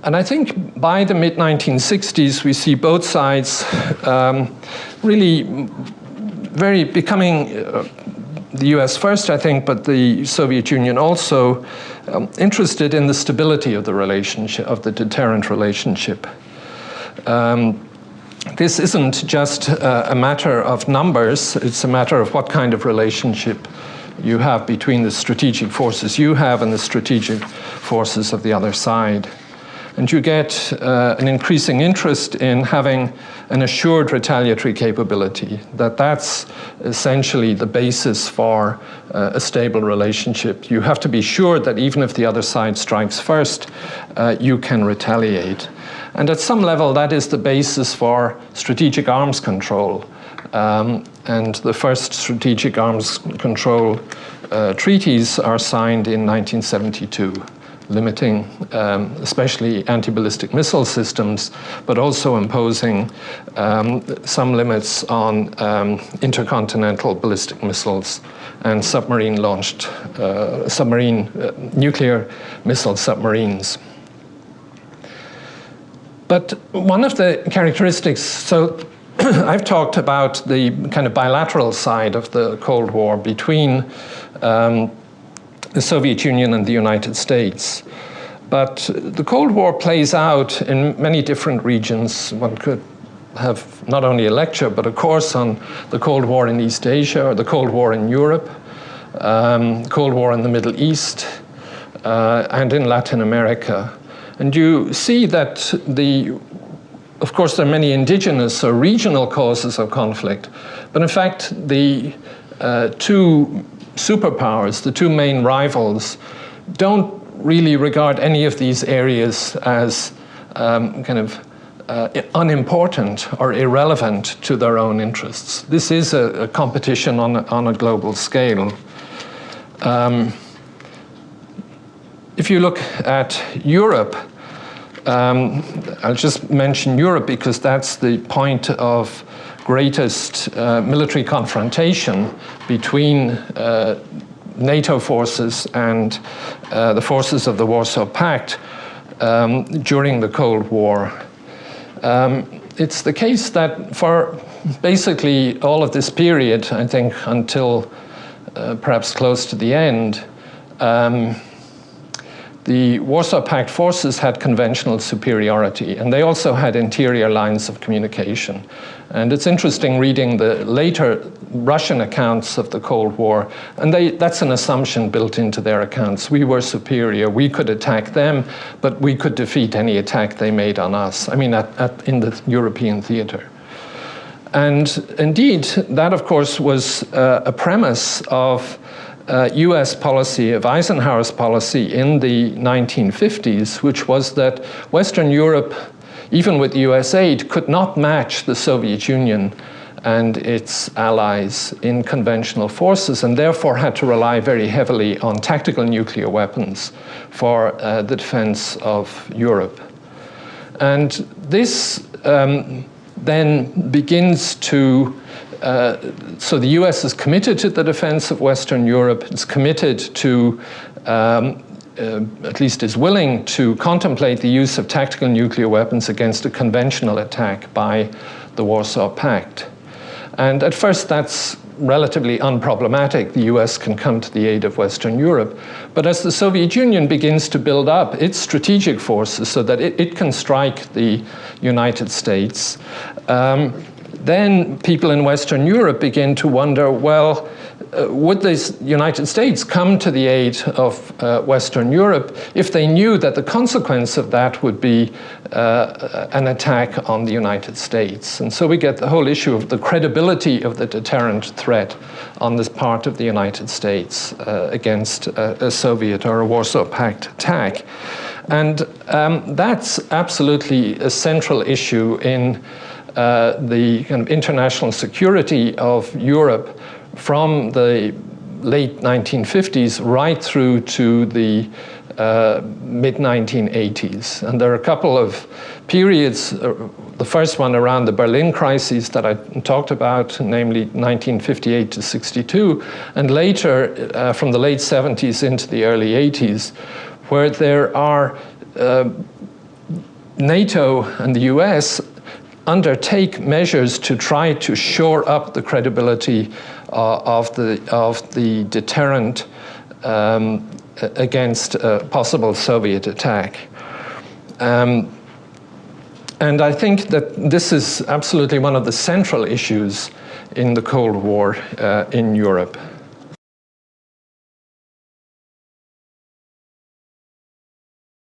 And I think by the mid-1960s, we see both sides really very becoming, the US first, I think, but the Soviet Union also, interested in the stability of the relationship, of the deterrent relationship. This isn't just a matter of numbers, it's a matter of what kind of relationship you have between the strategic forces you have and the strategic forces of the other side. And you get an increasing interest in having an assured retaliatory capability, that's essentially the basis for a stable relationship. You have to be sure that even if the other side strikes first, you can retaliate. And at some level, that is the basis for strategic arms control. And the first strategic arms control treaties are signed in 1972. Limiting especially anti-ballistic missile systems, but also imposing some limits on intercontinental ballistic missiles and submarine-launched, nuclear missile submarines. But one of the characteristics, so I've talked about the kind of bilateral side of the Cold War between the Soviet Union and the United States. But the Cold War plays out in many different regions. One could have not only a lecture, but a course on the Cold War in East Asia, or the Cold War in Europe, Cold War in the Middle East, and in Latin America. And you see that of course, there are many indigenous or regional causes of conflict, but in fact, the two superpowers, the two main rivals, don't really regard any of these areas as unimportant or irrelevant to their own interests. This is a competition on a global scale. If you look at Europe, I'll just mention Europe because that's the point of greatest military confrontation between NATO forces and the forces of the Warsaw Pact during the Cold War. It's the case that for basically all of this period, I think until perhaps close to the end, the Warsaw Pact forces had conventional superiority, and they also had interior lines of communication. And it's interesting reading the later Russian accounts of the Cold War, and that's an assumption built into their accounts. We were superior, we could attack them, but we could defeat any attack they made on us, I mean, in the European theater. And indeed, that of course was a premise of US policy, of Eisenhower's policy in the 1950s, which was that Western Europe, even with US aid, could not match the Soviet Union and its allies in conventional forces, and therefore had to rely very heavily on tactical nuclear weapons for the defense of Europe. And this then begins to so the US is committed to the defense of Western Europe. It's committed to, at least is willing to contemplate the use of tactical nuclear weapons against a conventional attack by the Warsaw Pact. And at first that's relatively unproblematic. The US can come to the aid of Western Europe. But as the Soviet Union begins to build up its strategic forces so that it can strike the United States, then people in Western Europe begin to wonder, well, would the United States come to the aid of Western Europe if they knew that the consequence of that would be an attack on the United States? And so we get the whole issue of the credibility of the deterrent threat on this part of the United States against a Soviet or a Warsaw Pact attack. And that's absolutely a central issue in the kind of international security of Europe from the late 1950s right through to the mid-1980s. And there are a couple of periods, the first one around the Berlin crises that I talked about, namely 1958 to 62, and later from the late 70s into the early 80s, where there are NATO and the US undertake measures to try to shore up the credibility of the deterrent against a possible Soviet attack. And I think that this is absolutely one of the central issues in the Cold War in Europe.